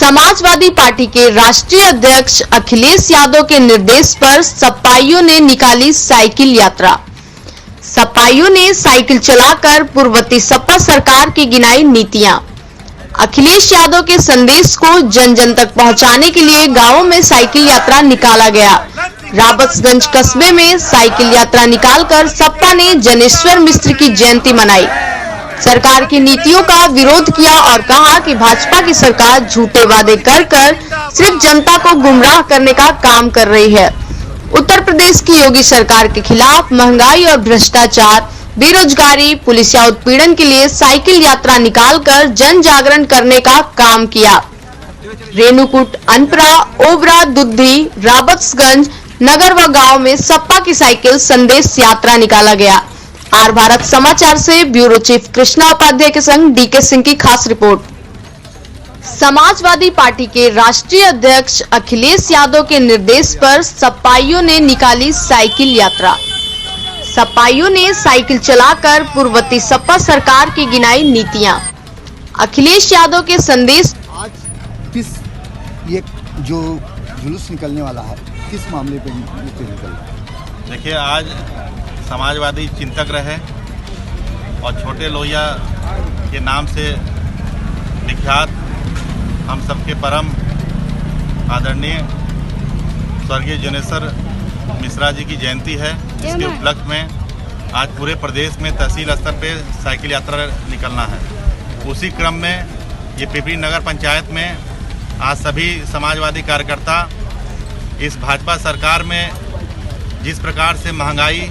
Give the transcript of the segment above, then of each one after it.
Samajwadi party के राष्ट्रीय अध्यक्ष अखिलेश यादव के निर्देश पर सपाइयों ने निकाली साइकिल यात्रा। सपाइयों ने साइकिल चलाकर पूर्ववर्ती सपा सरकार की गिनाई नीतियां। अखिलेश यादव के संदेश को जन जन तक पहुंचाने के लिए गांवों में साइकिल यात्रा निकाला गया। राबर्ट्सगंज कस्बे में साइकिल यात्रा निकालकर सपा ने जनेश्वर मिश्र की जयंती मनाई। सरकार की नीतियों का विरोध किया और कहा कि भाजपा की सरकार झूठे वादे कर सिर्फ जनता को गुमराह करने का काम कर रही है। उत्तर प्रदेश की योगी सरकार के खिलाफ महंगाई और भ्रष्टाचार, बेरोजगारी, पुलिसिया उत्पीड़न के लिए साइकिल यात्रा निकालकर जन जागरण करने का काम किया। रेणुकूट, अनपरा, ओबरा, दुद्धी, राबर्ट्सगंज नगर व गांव में सपा की साइकिल संदेश यात्रा निकाला गया। आर भारत समाचार से ब्यूरो चीफ कृष्णा उपाध्याय के संग डीके सिंह की खास रिपोर्ट। समाजवादी पार्टी के राष्ट्रीय अध्यक्ष अखिलेश यादव के निर्देश पर सपाइयों ने निकाली साइकिल यात्रा। सपाइयों ने साइकिल चलाकर पूर्ववर्ती सपा सरकार की गिनाई नीतियां। अखिलेश यादव के संदेश। आज किस ये जो जुलूस निकलने वाला है, किस मामले पे निकल रहा है? देखिए, आज समाजवादी चिंतक रहे और छोटे लोहिया के नाम से विख्यात हम सबके परम आदरणीय स्वर्गीय जनेश्वर मिश्रा जी की जयंती है। इसके उपलक्ष्य में आज पूरे प्रदेश में तहसील स्तर पे साइकिल यात्रा निकलना है। उसी क्रम में ये पिपरी नगर पंचायत में आज सभी समाजवादी कार्यकर्ता इस भाजपा सरकार में जिस प्रकार से महंगाई,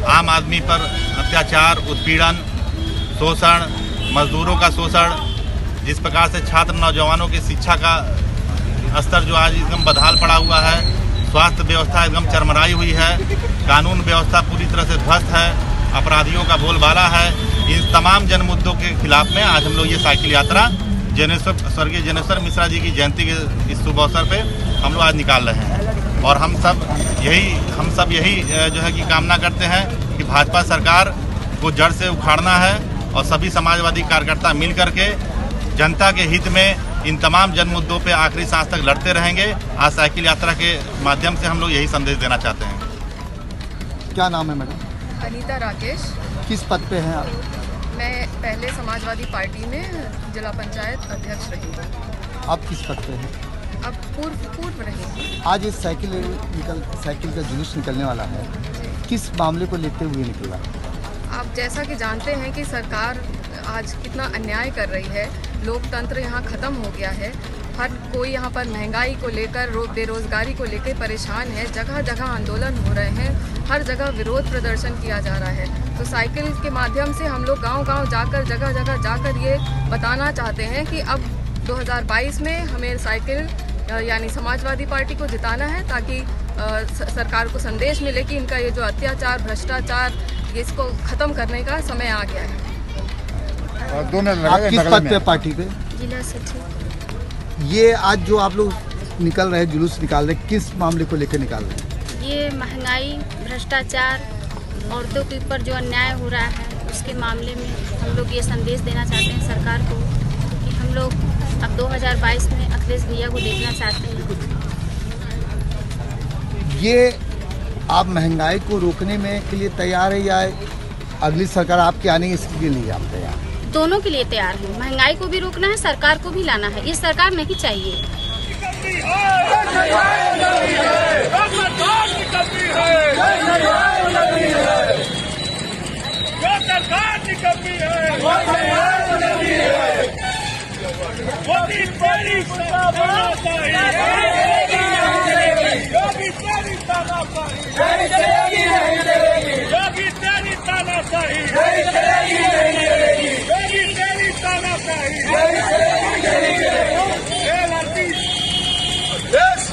आम आदमी पर अत्याचार, उत्पीड़न, शोषण, मजदूरों का शोषण, जिस प्रकार से छात्र नौजवानों की शिक्षा का स्तर जो आज एकदम बदहाल पड़ा हुआ है, स्वास्थ्य व्यवस्था एकदम चरमराई हुई है, कानून व्यवस्था पूरी तरह से ध्वस्त है, अपराधियों का बोलबाला है। इन तमाम जन मुद्दों के खिलाफ में आज हम लोग ये साइकिल यात्रा स्वर्गीय जनेश्वर मिश्रा जी की जयंती के इस शुभ अवसर पे हम लोग आज निकाल रहे हैं। और हम सब यही जो है कि कामना करते हैं कि भाजपा सरकार को जड़ से उखाड़ना है और सभी समाजवादी कार्यकर्ता मिल करके जनता के हित में इन तमाम जन मुद्दों पे आखिरी सांस तक लड़ते रहेंगे। आज साइकिल यात्रा के माध्यम से हम लोग यही संदेश देना चाहते हैं। क्या नाम है मैडम? अनीता राकेश। किस पद पे हैं आप? मैं पहले समाजवादी पार्टी में जिला पंचायत अध्यक्ष रही हूँ। आप किस पद पे हैं? अब पूर्व रही हूँ। आज इस साइकिल का जुलूस निकलने वाला है, किस मामले को लेते हुए निकला? आप जैसा कि जानते हैं कि सरकार आज कितना अन्याय कर रही है। लोकतंत्र यहाँ ख़त्म हो गया है। हर कोई यहाँ पर महंगाई को लेकर, बेरोजगारी को लेकर परेशान है। जगह जगह आंदोलन हो रहे हैं, हर जगह विरोध प्रदर्शन किया जा रहा है। तो साइकिल के माध्यम से हम लोग गांव-गांव जाकर, जगह जगह जाकर ये बताना चाहते हैं कि अब 2022 में हमें साइकिल यानी समाजवादी पार्टी को जिताना है, ताकि सरकार को संदेश मिले कि इनका ये जो अत्याचार, भ्रष्टाचार, इसको ख़त्म करने का समय आ गया है। आप किस पद पे पार्टी पे? जिला सचिव। ये आज जो आप लोग निकल रहे हैं, जुलूस निकाल रहे हैं, किस मामले को लेकर निकाल रहे हैं? ये महंगाई, भ्रष्टाचार, औरतों के ऊपर जो अन्याय हो रहा है उसके मामले में हम लोग ये संदेश देना चाहते हैं सरकार को कि हम लोग अब 2022 में अखिलेश भैया को देखना चाहते हैं। ये आप महंगाई को रोकने में के लिए तैयार है या अगली सरकार आपके आने इसके लिए आप तैयार? दोनों के लिए तैयार हैं। महंगाई को भी रोकना है, सरकार को भी लाना है। ये सरकार नहीं चाहिए।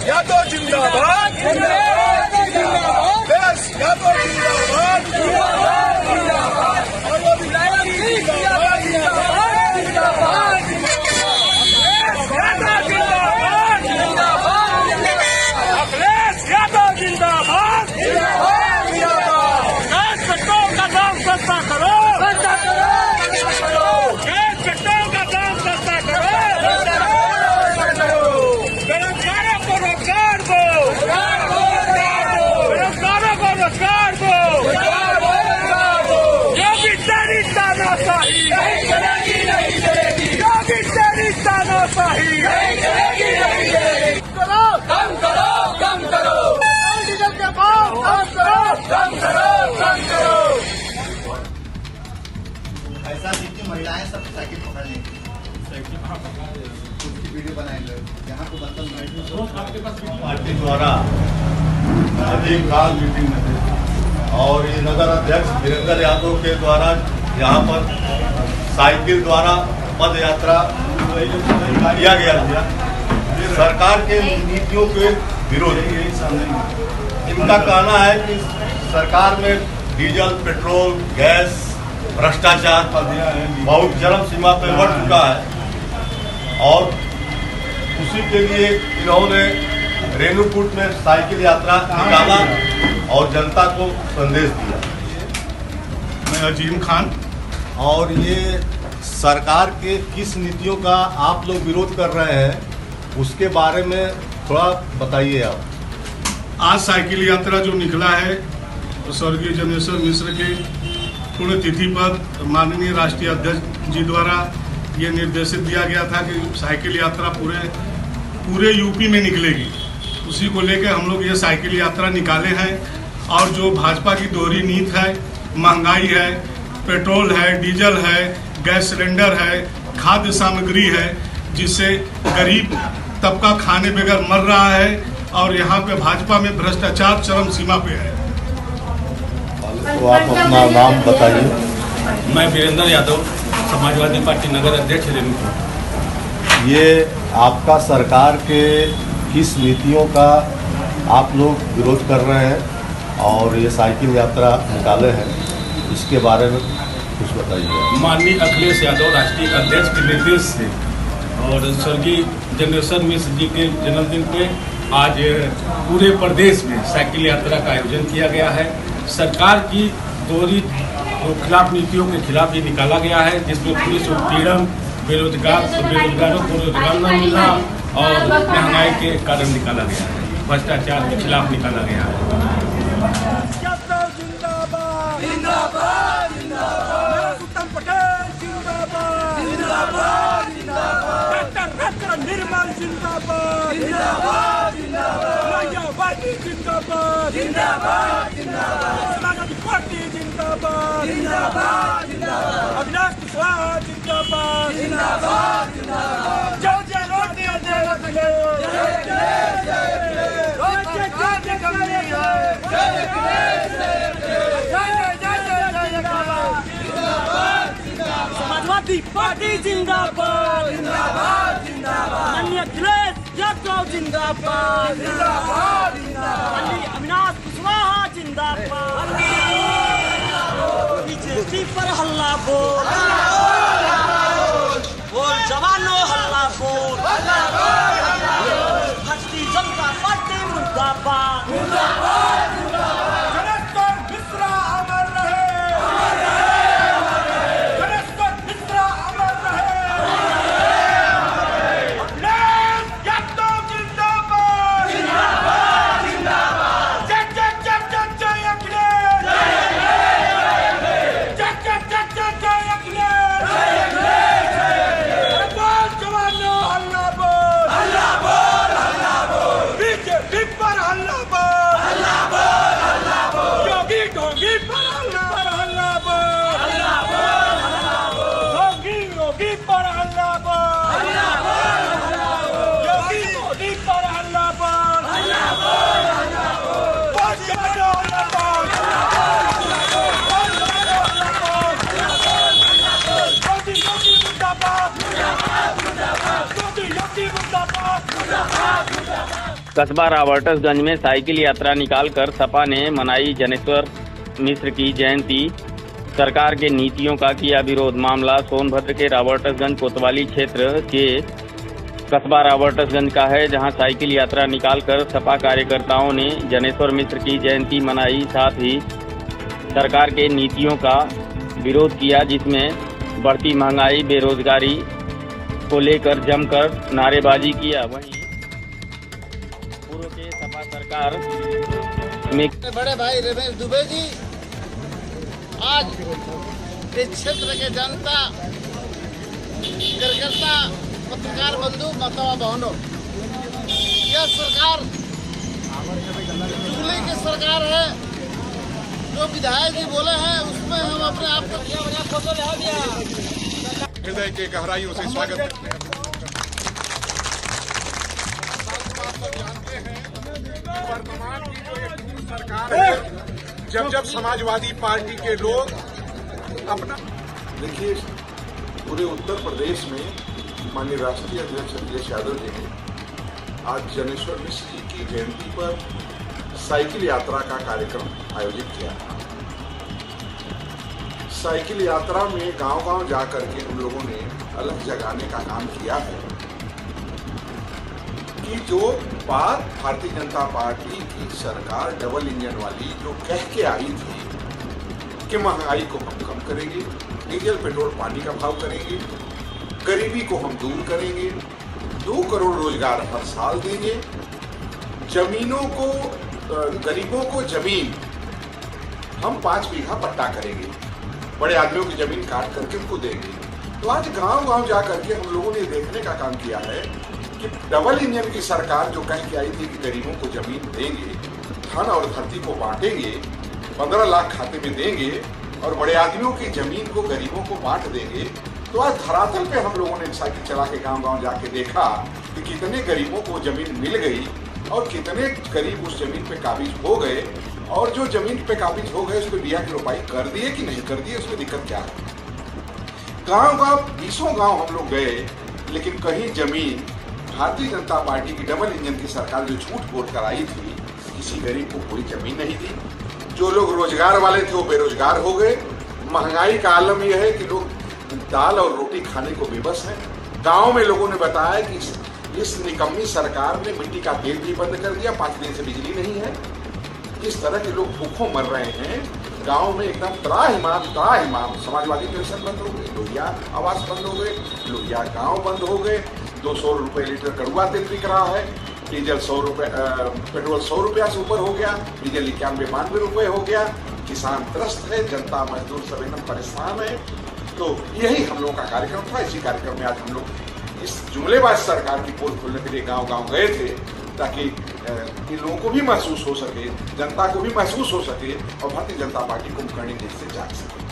यादव जिंदाबाद, देश यादव जिंदाबाद, अखिलेश यादव जिंदाबाद। गैस पेट्रोल का दाम सस्ता करो, गैस पेट्रोल का दाम सस्ता करो। सरकार जितनी महिलाएं सब साइकिल पकड़ लेंगी, उसकी वीडियो बनाएंगे, यहाँ को बंद पार्टी द्वारा अधिक काल मीटिंग में और ये नगर अध्यक्ष वीरेंद्र यादव के द्वारा यहाँ पर साइकिल द्वारा पद यात्रा किया गया था। सरकार के नीतियों के विरोध इनका कहना है कि सरकार में डीजल, पेट्रोल, गैस, भ्रष्टाचार बहुत चरम सीमा पर बढ़ चुका है और उसी के लिए इन्होंने रेणुकूट में साइकिल यात्रा निकाला और जनता को संदेश दिया। मैं अजीम खान। और ये सरकार के किस नीतियों का आप लोग विरोध कर रहे हैं उसके बारे में थोड़ा बताइए आप। आज साइकिल यात्रा जो निकला है तो स्वर्गीय जनेश्वर मिश्र के पुण्यतिथि पर माननीय राष्ट्रीय अध्यक्ष जी द्वारा ये निर्देशित दिया गया था कि साइकिल यात्रा पूरे यूपी में निकलेगी। उसी को लेकर हम लोग ये साइकिल यात्रा निकाले हैं और जो भाजपा की दोहरी नीति है, महंगाई है, पेट्रोल है, डीजल है, गैस सिलेंडर है, खाद्य सामग्री है, जिससे गरीब तबका खाने बगैर मर रहा है और यहाँ पे भाजपा में भ्रष्टाचार चरम सीमा पे है। तो आप अपना नाम बताइए। मैं वीरेंद्र यादव, समाजवादी पार्टी नगर अध्यक्ष रेणुकूट। ये आपका सरकार के किस नीतियों का आप लोग विरोध कर रहे हैं और ये साइकिल यात्रा निकाले हैं, इसके बारे में कुछ बताइए। माननीय अखिलेश यादव राष्ट्रीय अध्यक्ष के निर्देश से और स्वर्गीय जनेश्वर मिश्र जी के जन्मदिन पे आज पूरे प्रदेश में साइकिल यात्रा का आयोजन किया गया है। सरकार की दोहरी खिलाफ नीतियों के खिलाफ ये निकाला गया है, जिसमें पुलिस उत्पीड़न, बेरोजगारों को रोजगार न मिलना और महंगाई के कारण निकाला गया है, भ्रष्टाचार के खिलाफ निकाला गया है। उत्तम पटेल जिंदाबाद, जिंदाबाद, जिंदाबाद, निर्मल जिंदाबाद, जिंदाबाद, मायावती जिंदाबाद, जिंदाबाद, समाजवादी पार्टी जिंदाबाद, जिंदाबाद, अविनाश कुशवाहा जिंदाबाद, जिंदाबाद, जय जय रोटी जय समाजवादी पार्टी जिंदाबाद, जिंदाबाद, जिंदाबाद, माननीय अखिलेश यादव जिंदाबाद, जिंदाबाद, माननीय अविनाश कुशवाहा जिंदाबाद, बीजेपी पर हल्ला बोल, बोल जवानों हल्ला बोल, भारतीय जनता पार्टी मुर्दाबाद, मुर्दाबाद, जनेश्वर मिश्रा अमर रहे, जनेश्वर मिश्रा अमर रहे, अखिलेश यादव जिंदाबाद, जिंदाबाद, जिंदाबाद, जय जय जय जय जय अखिलेश, जय जय जय जय जय अखिलेश, बोल जवानों हल्ला बोल, हल्ला बोल, हल्ला बोल, बीजेपी पर हल्ला बोल, हल्ला बोल, हल्ला बोल, योगी ढोंगी पर हल्ला बोल, हल्ला बोल, हल्ला बोल, योगी पर हल्ला बोल, हल्ला बोल, हल्ला बोल, योगी मोदी पर हल्ला बोल, हल्ला बोल, हल्ला बोल, बोल जवानों हल्ला बोल, योगी मुर्दाबाद, योगी मुर्दाबाद, कस्बा रॉबर्ट्सगंज में साइकिल यात्रा निकालकर सपा ने मनाई जनेश्वर मिश्र की जयंती। सरकार के नीतियों का किया विरोध। मामला सोनभद्र के रॉबर्ट्सगंज कोतवाली क्षेत्र के कस्बा रॉबर्ट्सगंज का है, जहां साइकिल यात्रा निकालकर सपा कार्यकर्ताओं ने जनेश्वर मिश्र की जयंती मनाई। साथ ही सरकार के नीतियों का विरोध किया, जिसमें बढ़ती महंगाई, बेरोजगारी को लेकर जमकर नारेबाजी किया। वहीं पूर्व के सपा सरकार में बड़े भाई रमेश दुबे जी आज इस क्षेत्र के जनता, कार्यकर्ता, पत्रकार बंधु, माता बहनों, यह सरकार चुगली की सरकार है। जो विधायक जी बोले हैं उसमें हम अपने आप हृदय के गहराइयों से स्वागत करते हैं। वर्तमान की जो एक सरकार है, जब समाजवादी पार्टी के लोग अपना देखिए, पूरे उत्तर प्रदेश में माननीय राष्ट्रीय अध्यक्ष अखिलेश यादव जी ने आज जनेश्वर मिश्र जी की जयंती पर साइकिल यात्रा का कार्यक्रम आयोजित किया। साइकिल यात्रा में गांव-गांव जाकर के हम लोगों ने अलग जगाने का काम किया है कि जो बात भारतीय जनता पार्टी की सरकार डबल इंजन वाली जो कह के आई थी कि महंगाई को हम कम करेंगे, डीजल पेट्रोल पानी का भाव करेंगे, गरीबी को हम दूर करेंगे, 2 करोड़ रोजगार हर साल देंगे, जमीनों को गरीबों को जमीन हम 5 बीघा पट्टा करेंगे, बड़े आदमियों की जमीन काट करके उनको देंगे। तो आज गांव-गांव जा करके हम लोगों ने देखने का काम किया है कि डबल इंजन की सरकार जो कह के आई थी कि गरीबों को जमीन देंगे, धन और धरती को बांटेंगे, 15 लाख खाते में देंगे और बड़े आदमियों की जमीन को गरीबों को बांट देंगे। तो आज धरातल पे हम लोगों ने साइकिल चला के गांव-गांव जाके देखा कि कितने गरीबों को जमीन मिल गई और कितने गरीब उस जमीन पे काबिज हो गए, और जो जमीन पे काबिज हो गए उस पर बिया की रोपाई कर दिए कि नहीं कर दिए, उसमें दिक्कत क्या है। गांव-गांव 20 गांव हम लोग गए, लेकिन कहीं जमीन भारतीय जनता पार्टी की डबल इंजन की सरकार जो झूठ बोल कर आई थी, किसी गरीब को कोई जमीन नहीं दी। जो लोग रोजगार वाले थे वो बेरोजगार हो गए। महंगाई का आलम यह है कि लोग दाल और रोटी खाने को बेबस हैं। गांव में लोगों ने बताया कि इस निकम्मी सरकार ने मिट्टी का तेल भी बंद कर दिया, 5 दिन से बिजली नहीं है। इस तरह के लोग भूखों मर रहे हैं। गांव में एकदम त्राहिमाम समाजवादी पेंशन बंद हो गई, लोहिया आवास बंद हो गए, लोहिया गांव बंद हो गए, 200 रुपये लीटर कड़ुआ तेल बिक रहा है, डीजल 100 रुपये, पेट्रोल 100 रुपया से ऊपर हो गया, डीजल 91-92 रुपये हो गया। किसान त्रस्त है, जनता मजदूर सब एकदम परेशान है। तो यही हम लोगों का कार्यक्रम था। इसी कार्यक्रम में आज हम लोग इस जुमलेबाज सरकार की पोल खोलने के लिए गांव-गांव गए थे, ताकि इन लोगों को भी महसूस हो सके, जनता को भी महसूस हो सके और भारतीय जनता पार्टी कुंभकर्णी देश से जाग सके।